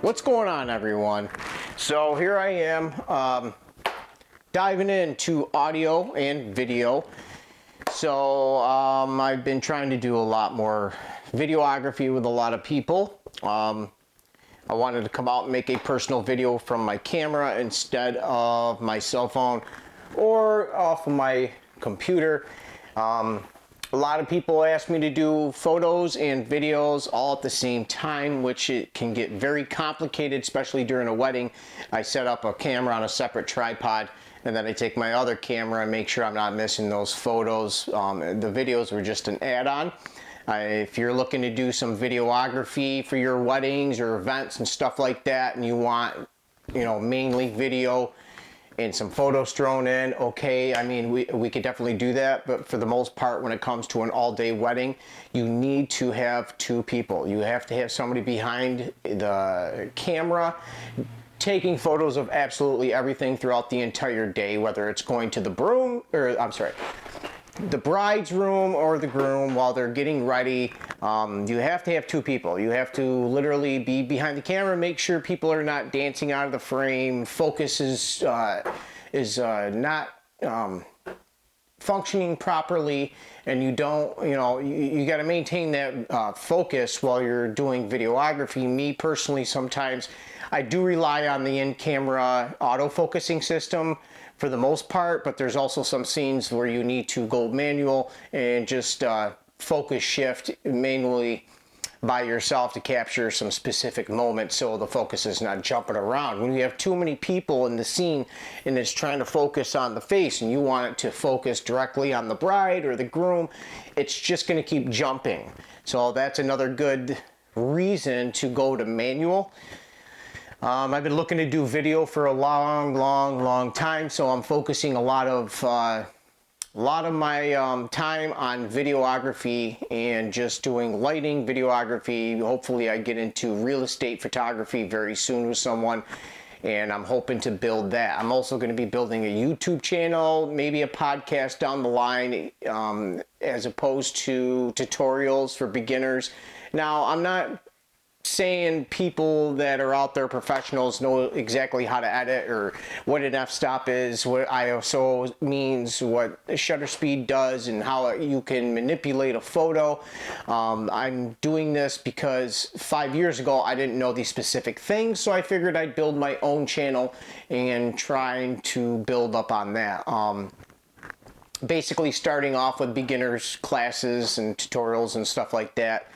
What's going on, everyone? So here I am diving into audio and video. So I've been trying to do a lot more videography with a lot of people. I wanted to come out and make a personal video from my camera instead of my cell phone or off of my computer. A lot of people ask me to do photos and videos all at the same time, which it can get very complicated, especially during a wedding. I set up a camera on a separate tripod, and then I take my other camera and make sure I'm not missing those photos. The videos were just an add-on. If you're looking to do some videography for your weddings or events and stuff like that, and you want, mainly video and some photos thrown in, okay, I mean, we could definitely do that, but for the most part, when it comes to an all-day wedding, you need to have two people. You have to have somebody behind the camera taking photos of absolutely everything throughout the entire day, whether it's going to the the bride's room or the groom while they're getting ready. You have to have two people. You have to literally be behind the camera, make sure people are not dancing out of the frame, focus is not functioning properly, and you don't, you got to maintain that focus while you're doing videography. Me personally, sometimes I do rely on the in-camera auto-focusing system for the most part, but there's also some scenes where you need to go manual and just focus shift manually by yourself to capture some specific moments so the focus is not jumping around. When you have too many people in the scene and it's trying to focus on the face and you want it to focus directly on the bride or the groom, it's just going to keep jumping. So that's another good reason to go to manual. I've been looking to do video for a long time, so I'm focusing a lot of my time on videography and just doing lighting videography. Hopefully I get into real estate photography very soon with someone, and I'm hoping to build that. I'm also going to be building a YouTube channel, maybe a podcast down the line, as opposed to tutorials for beginners. Now, I'm not saying people that are out there, professionals, know exactly how to edit or what an f-stop is, what ISO means, what shutter speed does, and how you can manipulate a photo. I'm doing this because 5 years ago I didn't know these specific things, so I figured I'd build my own channel and trying to build up on that. Basically starting off with beginners classes and tutorials and stuff like that.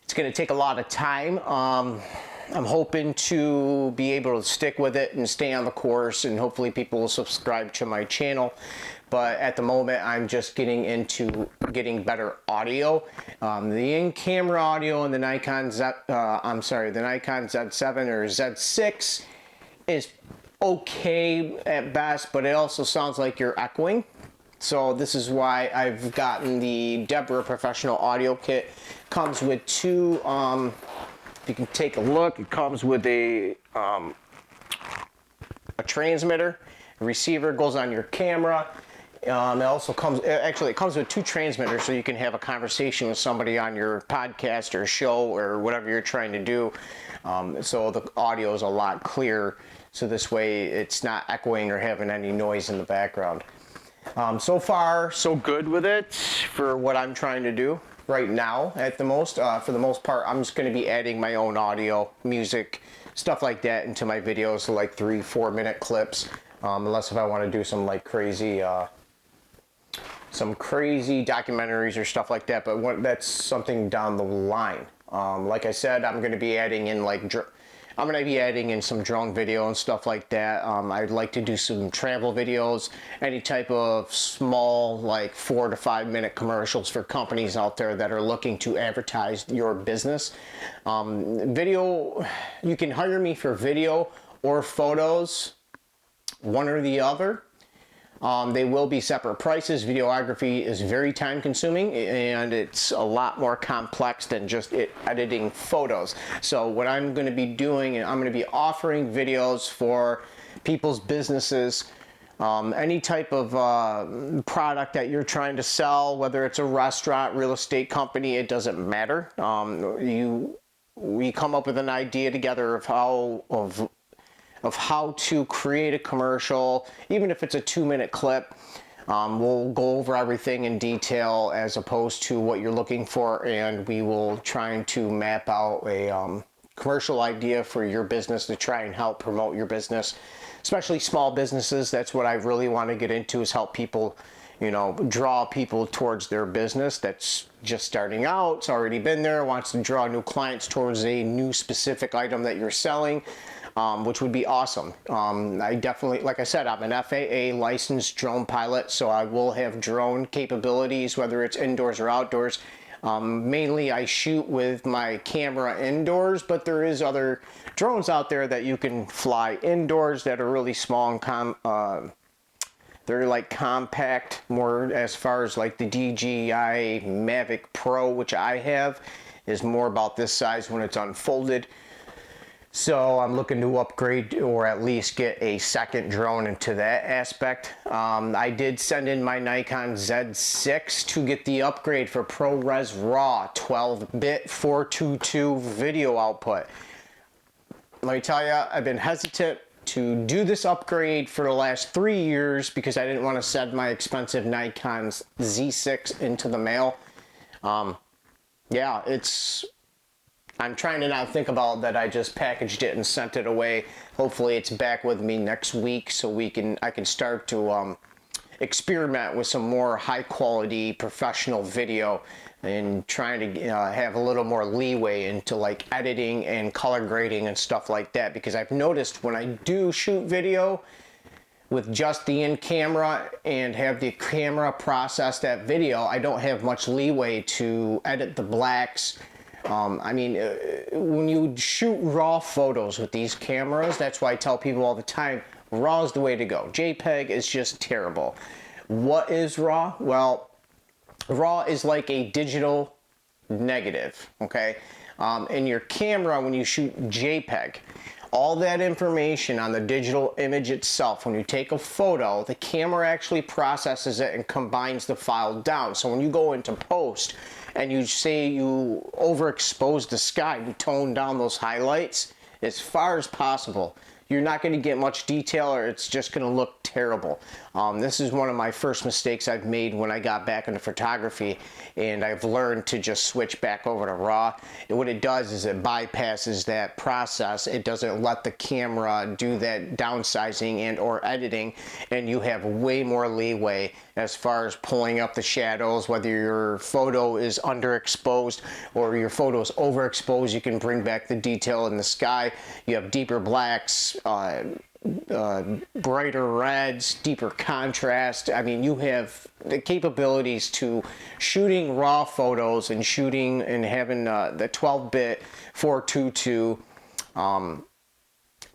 It's going to take a lot of time. I'm hoping to be able to stick with it and stay on the course, and hopefully people will subscribe to my channel. But at the moment, I'm just getting into getting better audio. The in-camera audio in the Nikon the Nikon Z7 or Z6 is okay at best, but it also sounds like you're echoing. So this is why I've gotten the Deborah Professional Audio Kit. Comes with two, if you can take a look, it comes with a transmitter, a receiver goes on your camera. It also comes, it comes with two transmitters, so you can have a conversation with somebody on your podcast or show or whatever you're trying to do. So the audio is a lot clearer, so this way it's not echoing or having any noise in the background. So far, so good with it for what I'm trying to do right now. For the most part, I'm just going to be adding my own audio, music, stuff like that into my videos, so like 3-4 minute clips, unless if I want to do some like crazy documentaries or stuff like that, but that's something down the line. Like I said, I'm going to be adding in some drone video and stuff like that. I'd like to do some travel videos, any type of small, like 4 to 5 minute commercials for companies out there that are looking to advertise your business. Video, you can hire me for video or photos, one or the other. They will be separate prices. Videography is very time consuming and it's a lot more complex than just editing photos. So what I'm going to be doing, and I'm going to be offering videos for people's businesses, any type of product that you're trying to sell, whether it's a restaurant, real estate company, it doesn't matter. we come up with an idea together of how to create a commercial, even if it's a 2-minute clip. We'll go over everything in detail as opposed to what you're looking for, and we will try to map out a commercial idea for your business to try and help promote your business, especially small businesses. That's what I really want to get into, is help people, you know, draw people towards their business that's just starting out, it's already been there, wants to draw new clients towards a new specific item that you're selling. Which would be awesome. I definitely, like I said, I'm an FAA licensed drone pilot, so I will have drone capabilities, whether it's indoors or outdoors. Mainly I shoot with my camera indoors, but there is other drones out there that you can fly indoors that are really small and they're like compact, more as far as like the DJI Mavic Pro, which I have, is more about this size when it's unfolded. So I'm looking to upgrade or at least get a second drone into that aspect. I did send in my Nikon Z6 to get the upgrade for ProRes Raw 12-bit 422 video output. Let me tell you, I've been hesitant to do this upgrade for the last 3 years because I didn't want to send my expensive Nikon Z6 into the mail. Yeah, I'm trying to not think about that. I just packaged it and sent it away. Hopefully it's back with me next week so I can start to experiment with some more high quality professional video and trying to have a little more leeway into like editing and color grading and stuff like that, because I've noticed when I do shoot video with just the in-camera and have the camera process that video, I don't have much leeway to edit the blacks. I mean, when you shoot raw photos with these cameras, that's why I tell people all the time, RAW is the way to go. JPEG is just terrible. What is RAW? Well, RAW is like a digital negative, okay? In your camera, when you shoot JPEG, all that information on the digital image itself, when you take a photo, the camera actually processes it and combines the file down. So when you go into post and you say you overexpose the sky, you tone down those highlights as far as possible, you're not going to get much detail, or it's just going to look terrible. This is one of my first mistakes I've made when I got back into photography, and I've learned to just switch back over to RAW. And what it does is it bypasses that process. It doesn't let the camera do that downsizing and or editing, and you have way more leeway as far as pulling up the shadows. Whether your photo is underexposed or your photo is overexposed, you can bring back the detail in the sky. You have deeper blacks, brighter reds, deeper contrast. I mean, you have the capabilities to shooting raw photos and shooting and having the 12-bit 422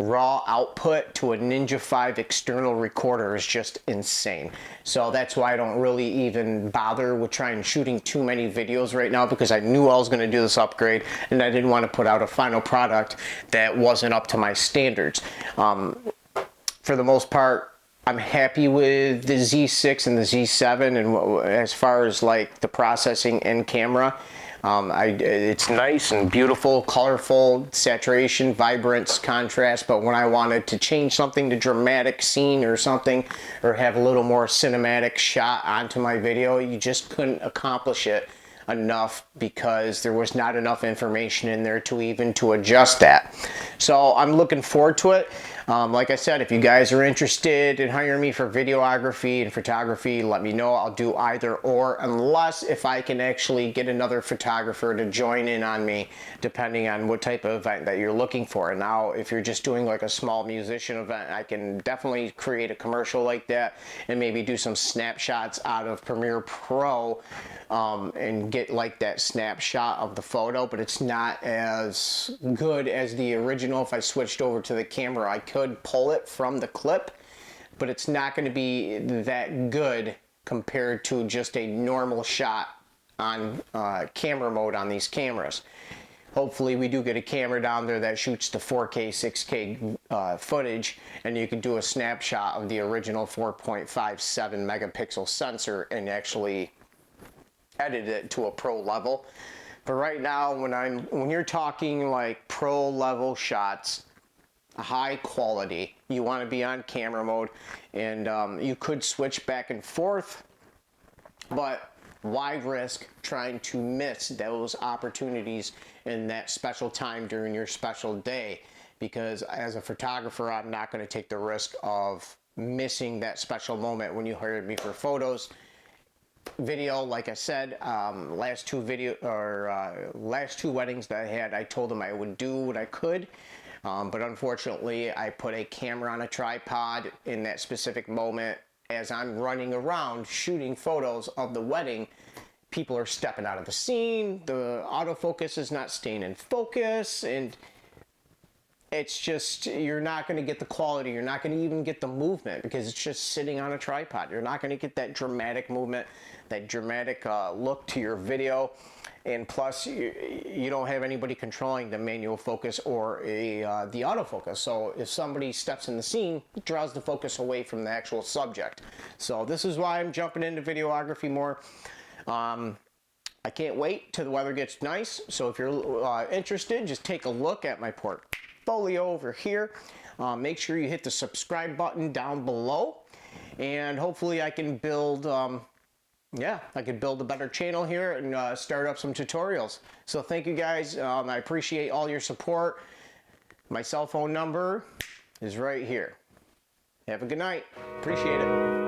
raw output to a Ninja 5 external recorder is just insane. So that's why I don't really even bother with trying shooting too many videos right now, because I knew I was going to do this upgrade and I didn't want to put out a final product that wasn't up to my standards. For the most part, I'm happy with the Z6 and the Z7, and as far as like the processing and camera, it's nice and beautiful, colorful, saturation, vibrance, contrast. But when I wanted to change something to dramatic scene or something, or have a little more cinematic shot onto my video, you just couldn't accomplish it enough because there was not enough information in there to adjust that. So I'm looking forward to it. Like I said, if you guys are interested in hiring me for videography and photography, let me know. I'll do either or, unless if I can actually get another photographer to join in on me, depending on what type of event that you're looking for. And now, if you're just doing like a small musician event, I can definitely create a commercial like that and maybe do some snapshots out of Premiere Pro and get like that snapshot of the photo, but it's not as good as the original. If I switched over to the camera, I could pull it from the clip, but it's not going to be that good compared to just a normal shot on camera mode on these cameras. Hopefully we do get a camera down there that shoots the 4K, 6K footage, and you can do a snapshot of the original 4.57 megapixel sensor and actually edit it to a pro level. But right now, when you're talking like pro level shots, high quality, you want to be on camera mode, and you could switch back and forth, but why risk trying to miss those opportunities in that special time during your special day? Because as a photographer, I'm not going to take the risk of missing that special moment when you hired me for photos. Video, like I said, last two weddings that I had, I told them I would do what I could, but unfortunately I put a camera on a tripod in that specific moment. As I'm running around shooting photos of the wedding, people are stepping out of the scene, the autofocus is not staying in focus, and it's just, you're not going to get the quality, you're not going to even get the movement because it's just sitting on a tripod. You're not going to get that dramatic movement, that dramatic look to your video, and plus you don't have anybody controlling the manual focus or the autofocus. So if somebody steps in the scene, it draws the focus away from the actual subject. So this is why I'm jumping into videography more. I can't wait till the weather gets nice. So if you're interested, just take a look at my portfolio over here. Make sure you hit the subscribe button down below, and hopefully I can build I could build a better channel here and start up some tutorials. So thank you guys. I appreciate all your support. My cell phone number is right here. Have a good night. Appreciate it.